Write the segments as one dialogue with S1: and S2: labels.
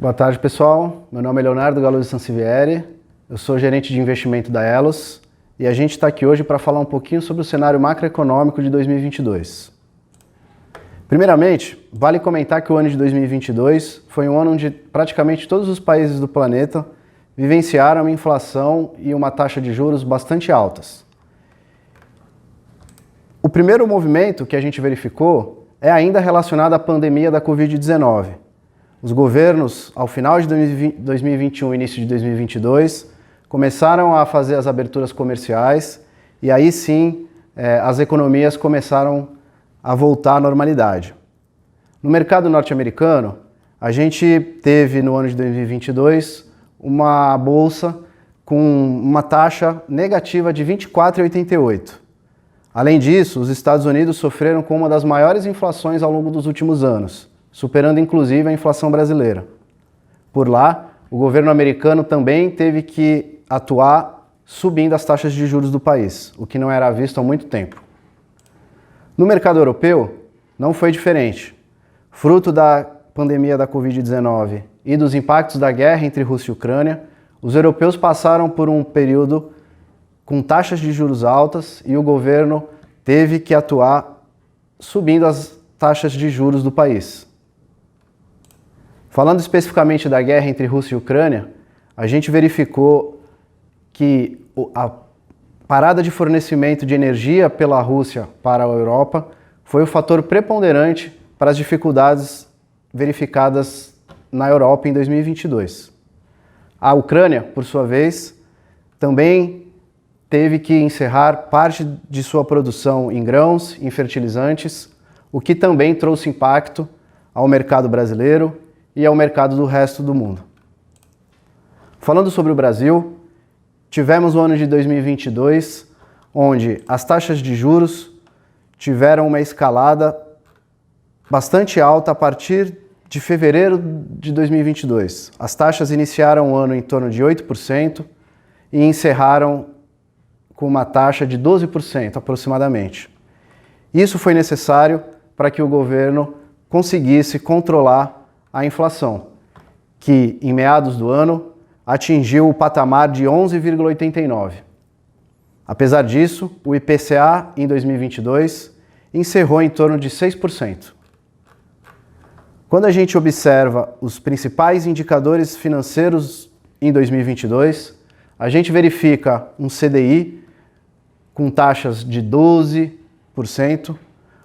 S1: Boa tarde, pessoal. Meu nome é Leonardo Galuzzi Sansivieri, eu sou gerente de investimento da Elos e a gente está aqui hoje para falar um pouquinho sobre o cenário macroeconômico de 2022. Primeiramente, vale comentar que o ano de 2022 foi um ano onde praticamente todos os países do planeta vivenciaram uma inflação e uma taxa de juros bastante altas. O primeiro movimento que a gente verificou é ainda relacionado à pandemia da Covid-19. Os governos, ao final de 2021 e início de 2022, começaram a fazer as aberturas comerciais e aí sim as economias começaram a voltar à normalidade. No mercado norte-americano, a gente teve no ano de 2022 uma bolsa com uma taxa negativa de 24,88. Além disso, os Estados Unidos sofreram com uma das maiores inflações ao longo dos últimos anos, superando inclusive a inflação brasileira. Por lá, o governo americano também teve que atuar subindo as taxas de juros do país, o que não era visto há muito tempo. No mercado europeu, não foi diferente. Fruto da pandemia da Covid-19 e dos impactos da guerra entre Rússia e Ucrânia, os europeus passaram por um período com taxas de juros altas e o governo teve que atuar subindo as taxas de juros do país. Falando especificamente da guerra entre Rússia e Ucrânia, a gente verificou que a parada de fornecimento de energia pela Rússia para a Europa foi o fator preponderante para as dificuldades verificadas na Europa em 2022. A Ucrânia, por sua vez, também teve que encerrar parte de sua produção em grãos, em fertilizantes, o que também trouxe impacto ao mercado brasileiro e ao mercado do resto do mundo. Falando sobre o Brasil, tivemos o ano de 2022, onde as taxas de juros tiveram uma escalada bastante alta a partir de fevereiro de 2022. As taxas iniciaram o ano em torno de 8% e encerraram com uma taxa de 12% aproximadamente. Isso foi necessário para que o governo conseguisse controlar a inflação, que em meados do ano atingiu o patamar de 11,89. Apesar disso, o IPCA em 2022 encerrou em torno de 6%. Quando a gente observa os principais indicadores financeiros em 2022, a gente verifica um CDI com taxas de 12%,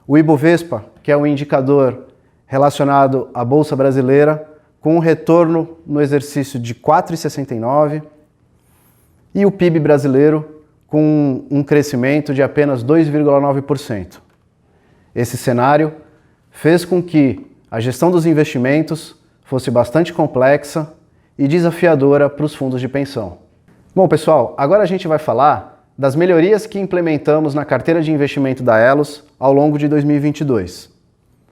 S1: o Ibovespa, que é um indicador relacionado à Bolsa Brasileira, com um retorno no exercício de 4,69%, e o PIB brasileiro com um crescimento de apenas 2,9%. Esse cenário fez com que a gestão dos investimentos fosse bastante complexa e desafiadora para os fundos de pensão. Bom, pessoal, agora a gente vai falar das melhorias que implementamos na carteira de investimento da Elos ao longo de 2022.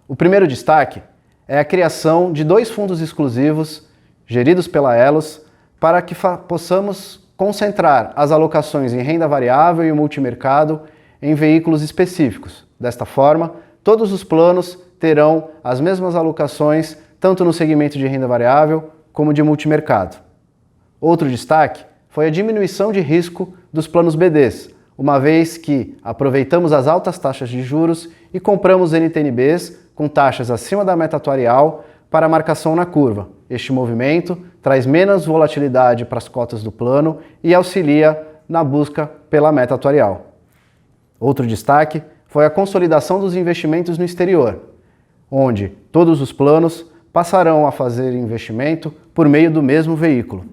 S1: O primeiro destaque é a criação de 2 fundos exclusivos geridos pela Elos para que possamos concentrar as alocações em renda variável e multimercado em veículos específicos. Desta forma, todos os planos terão as mesmas alocações tanto no segmento de renda variável como de multimercado. Outro destaque foi a diminuição de risco dos planos BDs, uma vez que aproveitamos as altas taxas de juros e compramos NTNBs com taxas acima da meta atuarial para marcação na curva. Este movimento traz menos volatilidade para as cotas do plano e auxilia na busca pela meta atuarial. Outro destaque foi a consolidação dos investimentos no exterior, onde todos os planos passarão a fazer investimento por meio do mesmo veículo.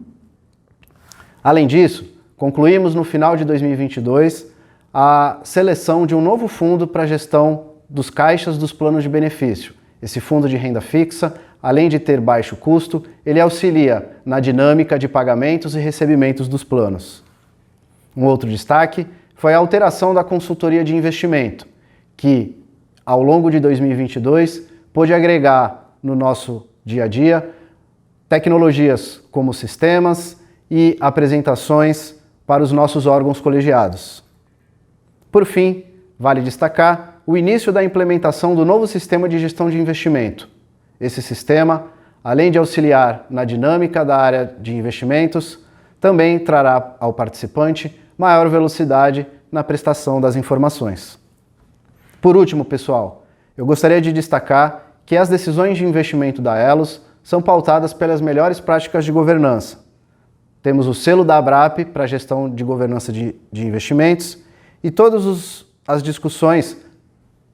S1: Além disso, concluímos no final de 2022 a seleção de um novo fundo para a gestão dos caixas dos planos de benefício. Esse fundo de renda fixa, além de ter baixo custo, ele auxilia na dinâmica de pagamentos e recebimentos dos planos. Um outro destaque foi a alteração da consultoria de investimento, que, ao longo de 2022, pôde agregar no nosso dia a dia tecnologias como sistemas e apresentações para os nossos órgãos colegiados. Por fim, vale destacar o início da implementação do novo sistema de gestão de investimento. Esse sistema além de auxiliar na dinâmica da área de investimentos, também trará ao participante maior velocidade na prestação das informações. Por último, pessoal, eu gostaria de destacar que as decisões de investimento da Elos são pautadas pelas melhores práticas de governança. Temos o selo da ABRAP para a gestão de governança de investimentos e todas as discussões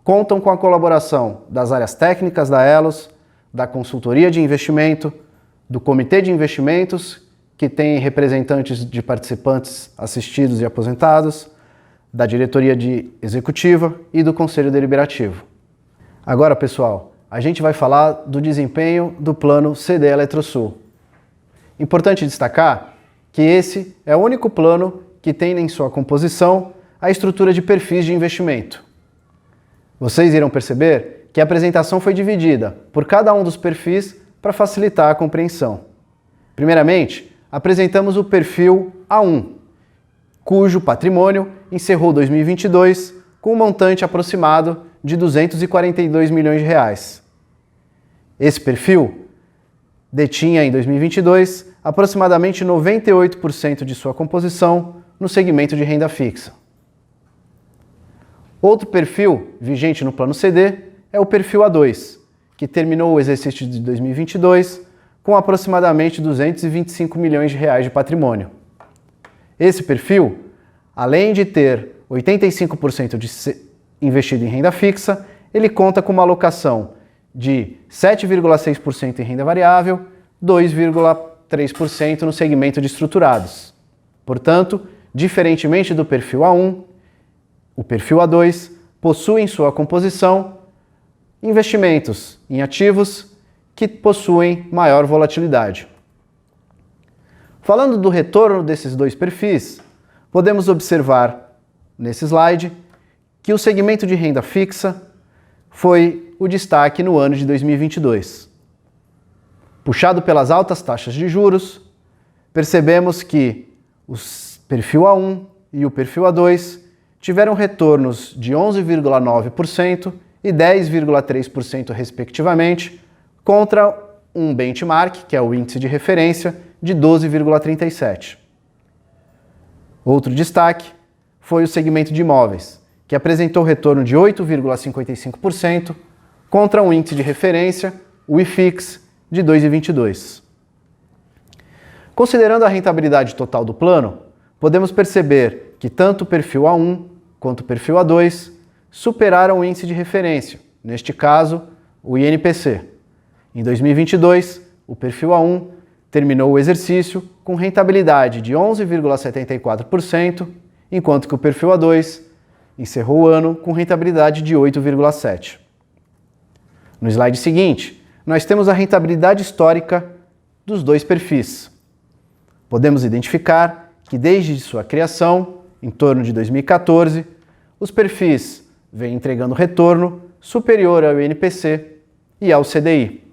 S1: contam com a colaboração das áreas técnicas da Elos, da consultoria de investimento, do comitê de investimentos, que tem representantes de participantes assistidos e aposentados, da diretoria executiva e do conselho deliberativo. Agora, pessoal, a gente vai falar do desempenho do plano CD Eletrosul. Importante destacar que esse é o único plano que tem em sua composição a estrutura de perfis de investimento. Vocês irão perceber que a apresentação foi dividida por cada um dos perfis para facilitar a compreensão. Primeiramente, apresentamos o perfil A1, cujo patrimônio encerrou 2022 com um montante aproximado de R$ 242 milhões. Esse perfil detinha em 2022 aproximadamente 98% de sua composição no segmento de renda fixa. Outro perfil vigente no plano CD é o perfil A2, que terminou o exercício de 2022 com aproximadamente R$ 225 milhões de patrimônio. Esse perfil, além de ter 85% investido em renda fixa, ele conta com uma alocação de 7,6% em renda variável, 2,3% no segmento de estruturados. Portanto, diferentemente do perfil A1, o perfil A2 possui em sua composição investimentos em ativos que possuem maior volatilidade. Falando do retorno desses dois perfis, podemos observar nesse slide que o segmento de renda fixa foi o destaque no ano de 2022. Puxado pelas altas taxas de juros, percebemos que o perfil A1 e o perfil A2 tiveram retornos de 11,9% e 10,3% respectivamente, contra um benchmark, que é o índice de referência, de 12,37%. Outro destaque foi o segmento de imóveis, que apresentou retorno de 8,55% contra um índice de referência, o IFIX, de 2,22%. Considerando a rentabilidade total do plano, podemos perceber que tanto o perfil A1 quanto o perfil A2 superaram o índice de referência, neste caso, o INPC. Em 2022, o perfil A1 terminou o exercício com rentabilidade de 11,74%, enquanto que o perfil A2 encerrou o ano com rentabilidade de 8,7%. No slide seguinte, nós temos a rentabilidade histórica dos dois perfis. Podemos identificar que desde sua criação, em torno de 2014, os perfis vêm entregando retorno superior ao INPC e ao CDI.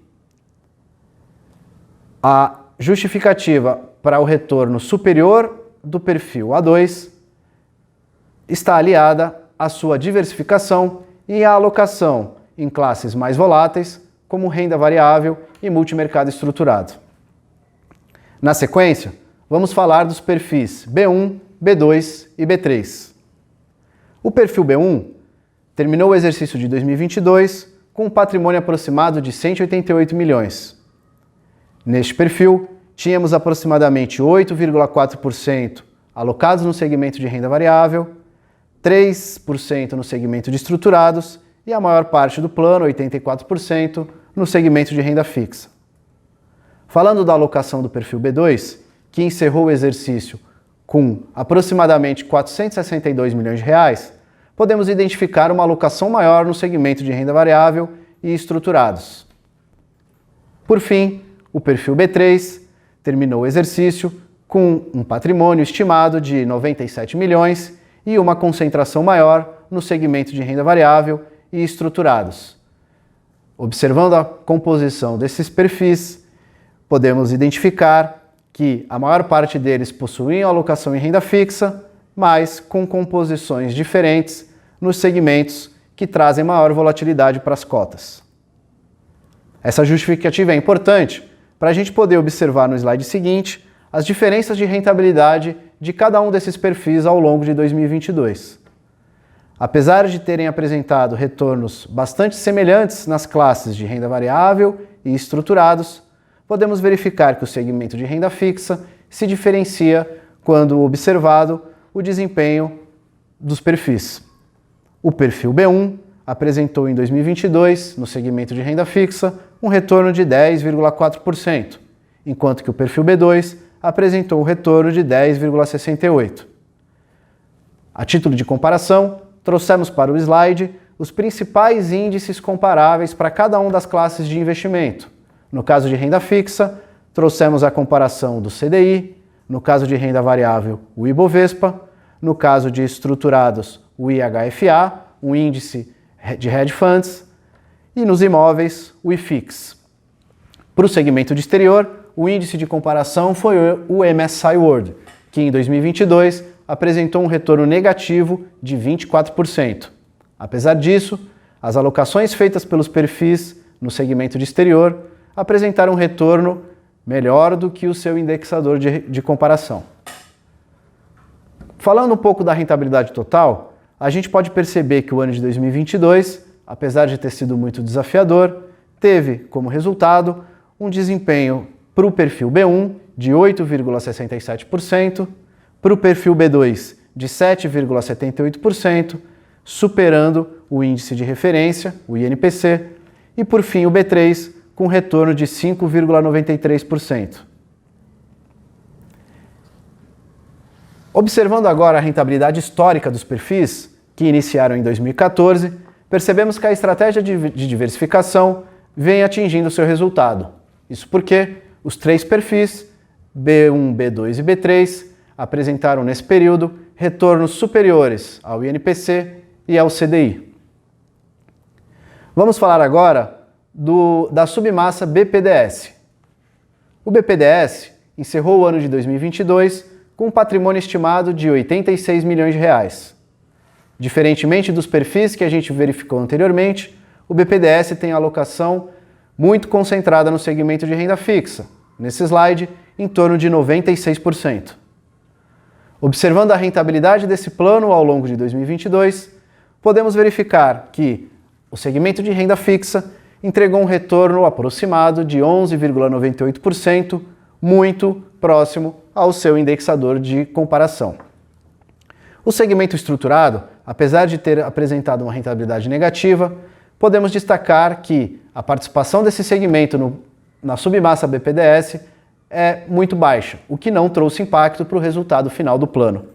S1: A justificativa para o retorno superior do perfil A2 está aliada à sua diversificação e à alocação em classes mais voláteis, como renda variável e multimercado estruturado. Na sequência, vamos falar dos perfis B1, B2 e B3. O perfil B1 terminou o exercício de 2022 com um patrimônio aproximado de 188 milhões. Neste perfil, tínhamos aproximadamente 8,4% alocados no segmento de renda variável, 3% no segmento de estruturados e a maior parte do plano, 84%, no segmento de renda fixa. Falando da alocação do perfil B2, que encerrou o exercício com aproximadamente 462 milhões de reais, podemos identificar uma alocação maior no segmento de renda variável e estruturados. Por fim, o perfil B3 terminou o exercício com um patrimônio estimado de 97 milhões e uma concentração maior no segmento de renda variável e estruturados. Observando a composição desses perfis, podemos identificar que a maior parte deles possuíam alocação em renda fixa, mas com composições diferentes nos segmentos que trazem maior volatilidade para as cotas. Essa justificativa é importante para a gente poder observar no slide seguinte as diferenças de rentabilidade de cada um desses perfis ao longo de 2022. Apesar de terem apresentado retornos bastante semelhantes nas classes de renda variável e estruturados, podemos verificar que o segmento de renda fixa se diferencia quando observado o desempenho dos perfis. O perfil B1 apresentou em 2022, no segmento de renda fixa, um retorno de 10,4%, enquanto que o perfil B2 apresentou um retorno de 10,68%. A título de comparação, trouxemos para o slide os principais índices comparáveis para cada uma das classes de investimento. No caso de renda fixa, trouxemos a comparação do CDI, no caso de renda variável, o Ibovespa, no caso de estruturados, o IHFA, um índice de hedge funds, e nos imóveis, o IFIX. Para o segmento de exterior, o índice de comparação foi o MSCI World, que em 2022 apresentou um retorno negativo de 24%. Apesar disso, as alocações feitas pelos perfis no segmento de exterior apresentaram um retorno melhor do que o seu indexador de comparação. Falando um pouco da rentabilidade total, a gente pode perceber que o ano de 2022, apesar de ter sido muito desafiador, teve como resultado um desempenho para o perfil B1 de 8,67%, para o perfil B2 de 7,78%, superando o índice de referência, o INPC, e por fim o B3 com retorno de 5,93%. Observando agora a rentabilidade histórica dos perfis, que iniciaram em 2014, percebemos que a estratégia de diversificação vem atingindo seu resultado. Isso porque os três perfis, B1, B2 e B3, apresentaram nesse período retornos superiores ao INPC e ao CDI. Vamos falar agora da submassa BPDS. O BPDS encerrou o ano de 2022 com um patrimônio estimado de 86 milhões de reais. Diferentemente dos perfis que a gente verificou anteriormente, o BPDS tem alocação muito concentrada no segmento de renda fixa, nesse slide, em torno de 96%. Observando a rentabilidade desse plano ao longo de 2022, podemos verificar que o segmento de renda fixa entregou um retorno aproximado de 11,98%, muito próximo ao seu indexador de comparação. O segmento estruturado, apesar de ter apresentado uma rentabilidade negativa, podemos destacar que a participação desse segmento na submassa BPDS é muito baixa, o que não trouxe impacto para o resultado final do plano.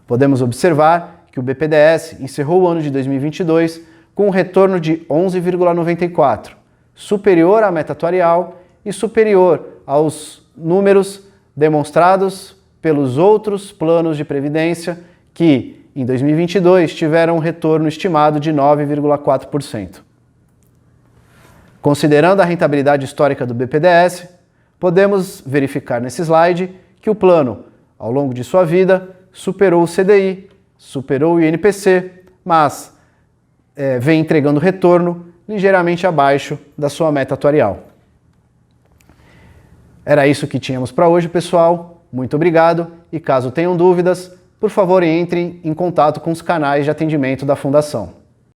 S1: Podemos observar que o BPDS encerrou o ano de 2022 com um retorno de 11,94, superior à meta atuarial e superior aos números demonstrados pelos outros planos de previdência que, em 2022, tiveram um retorno estimado de 9,4%. Considerando a rentabilidade histórica do BPDS, podemos verificar nesse slide que o plano, ao longo de sua vida, superou o CDI, superou o INPC, mas vem entregando retorno ligeiramente abaixo da sua meta atuarial. Era isso que tínhamos para hoje, pessoal. Muito obrigado e caso tenham dúvidas, por favor, entrem em contato com os canais de atendimento da Fundação.